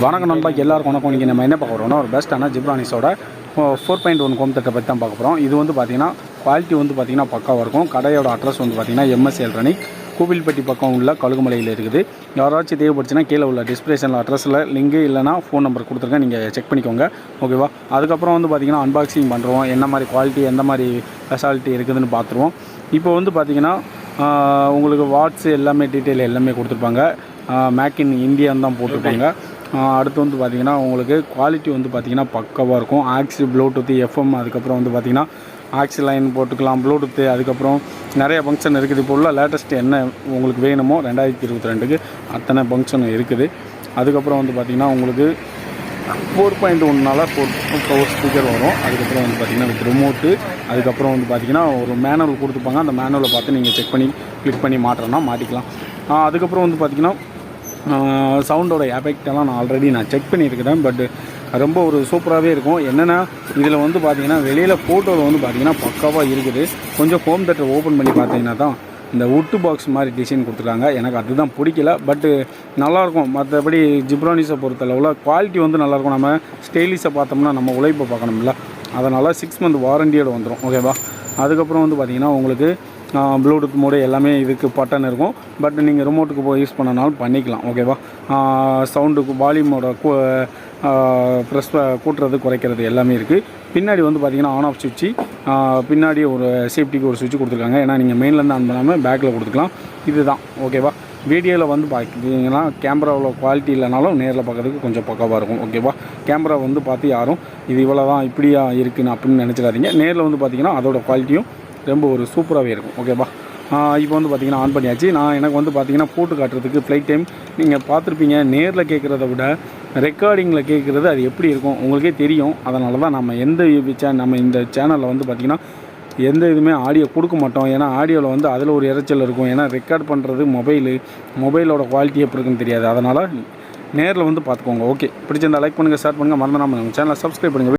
வணக்கம் நண்பா, எல்லாருக்கும் வணக்கம். இன்றைக்கி நம்ம என்ன பார்க்க போகிறோம்னா ஒரு பெஸ்ட்டான ஜிப்ரானிக்ஸோட 4.1 ஹோம் தேட்டரை பற்றி தான் பார்க்க போகிறோம். இது வந்து பார்த்திங்கன்னா குவாலிட்டி வந்து பார்த்திங்கன்னா பக்காவாக இருக்கும். கடையோட அட்ரஸ் வந்து பார்த்திங்கன்னா M.S.A எலக்ட்ரானிக் கோவில்பட்டி பக்கம் உள்ள கழுகுமலையில் இருக்குது. யாராச்சும் தேவைப்படுச்சுன்னா கீழே உள்ள டிஸ்கிரிப்ஷனில் அட்ரஸில் லிங்கு இல்லைனா ஃபோன் நம்பர் கொடுத்துருக்கேன், நீங்கள் செக் பண்ணிக்கோங்க, ஓகேவா. அதுக்கப்புறம் வந்து பார்த்திங்கன்னா அன்பாக்சிங் பண்ணுறோம், என்ன மாதிரி குவாலிட்டி எந்த மாதிரி ஸ்பெஷாலிட்டி இருக்குதுன்னு பார்த்துருவோம். இப்போ வந்து பார்த்திங்கன்னா உங்களுக்கு வாட்ஸ் எல்லாமே டீட்டெயில் எல்லாமே கொடுத்துருப்பாங்க. மேக் இன் இந்தியான்னு தான் போட்டிருப்பாங்க. அடுத்து வந்து பார்த்திங்கன்னா உங்களுக்கு குவாலிட்டி வந்து பார்த்திங்கன்னா பக்காவாக இருக்கும். ஆக்ஸ், ப்ளூடூத், FM, அதுக்கப்புறம் வந்து பார்த்திங்கன்னா ஆக்ஸ் லைன் போட்டுக்கலாம், ப்ளூடூத்து, அதுக்கப்புறம் நிறைய ஃபங்க்ஷன் இருக்குது. இப்போ உள்ள லேட்டஸ்ட் என்ன உங்களுக்கு வேணுமோ 2022க்கு அத்தனை ஃபங்க்ஷன் இருக்குது. அதுக்கப்புறம் வந்து பார்த்திங்கன்னா உங்களுக்கு 4.1னால 4 ஸ்பீக்கர் வரும். அதுக்கப்புறம் வந்து பார்த்திங்கன்னா வித் ரிமோட்டு, அதுக்கப்புறம் வந்து பார்த்திங்கன்னா ஒரு மேனுவல் கொடுத்துருப்பாங்க. அந்த மேனுவலை பார்த்து நீங்கள் செக் பண்ணி கிளிக் பண்ணி மாட்டுறோன்னா மாட்டிக்கலாம். அதுக்கப்புறம் வந்து பார்த்திங்கன்னா சவுண்டோட எஃபெக்டெல்லாம் நான் ஆல்ரெடி செக் பண்ணியிருக்கிறேன். பட் ரொம்ப ஒரு சூப்பராகவே இருக்கும். என்னென்னா இதில் வந்து பார்த்திங்கன்னா வெளியில் ஃபோட்டோவில் வந்து பார்த்திங்கன்னா பக்காவாக இருக்குது. கொஞ்சம் ஹோம் தேட்டர் ஓப்பன் பண்ணி பார்த்தீங்கன்னா தான் இந்த உட்டு பாக்ஸ் மாதிரி டிசைன் கொடுத்துருக்காங்க. எனக்கு அதுதான் பிடிக்கல, பட்டு நல்லாயிருக்கும். மற்றபடி ஜிப்ரானிஸை பொறுத்தளவில் குவாலிட்டி வந்து நல்லாயிருக்கும். நம்ம ஸ்டைலிஷை பார்த்தோம்னா நம்ம உழைப்பை பார்க்கணும்ல, அதனால் 6 மந்த் வாரண்டியோடு வந்துடும், ஓகேவா. அதுக்கப்புறம் வந்து பார்த்திங்கன்னா உங்களுக்கு ப்ளூடூத் மோடு எல்லாமே இதுக்கு பட்டன் இருக்கும். பட் நீங்கள் ரிமோட்டுக்கு போய் யூஸ் பண்ணனாலும் பண்ணிக்கலாம், ஓகேவா. சவுண்டுக்கு வால்யூமோட ப்ரெஸ் கூட்டுறது குறைக்கிறது எல்லாமே இருக்குது. பின்னாடி வந்து பார்த்திங்கன்னா ஆன் ஆஃப் சுவிட்சு, பின்னாடி ஒரு சேஃப்டிக்கு ஒரு சுவிட்ச் கொடுத்துருக்காங்க. ஏன்னா நீங்கள் மெயின்லேருந்து ஆன் பண்ணாமல் பேக்கில் கொடுத்துக்கலாம். இதுதான், ஓகேவா. வீடியோவில் வந்து பார்த்தீங்கன்னா கேமராவில் குவாலிட்டி இல்லைனாலும் நேரில் பார்க்கறதுக்கு கொஞ்சம் பக்காவாக இருக்கும், ஓகேவா. கேமரா வந்து பார்த்து யாரும் இது இவ்வளோ தான் இப்படியா இருக்குன்னு அப்படின்னு நினச்சிடாதீங்க. நேரில் வந்து பார்த்திங்கன்னா அதோட குவாலிட்டியும் ரொம்ப ஒரு சூப்பராகவே இருக்கும், ஓகேவா. இப்போ வந்து பார்த்திங்கன்னா ஆன் பண்ணியாச்சு. எனக்கு வந்து பார்த்திங்கன்னா போட்டு காட்டுறதுக்கு ஃப்ளைட் டைம் நீங்கள் பார்த்துருப்பீங்க. நேரில் கேட்குறத விட ரெக்கார்டிங்கில் கேட்குறது அது எப்படி இருக்கும் உங்களுக்கே தெரியும். அதனால தான் நம்ம நம்ம இந்த சேனலில் வந்து பார்த்திங்கன்னா எந்த இதுவுமே ஆடியோ கொடுக்க மாட்டோம். ஏன்னா ஆடியோவில் வந்து அதில் ஒரு இரைச்சல் இருக்கும். ஏன்னா ரெக்கார்ட் பண்ணுறது மொபைலோட குவாலிட்டி எப்படி இருக்குன்னு தெரியாது. அதனால் நேரில் வந்து பார்த்துக்கோங்க, ஓகே. பிடிச்சிருந்தா லைக் பண்ணுங்கள், ஷேர் பண்ணுங்கள், மறந்துடாமல் நம்ம சேனலை சப்ஸ்கிரைப் பண்ணுங்கள்.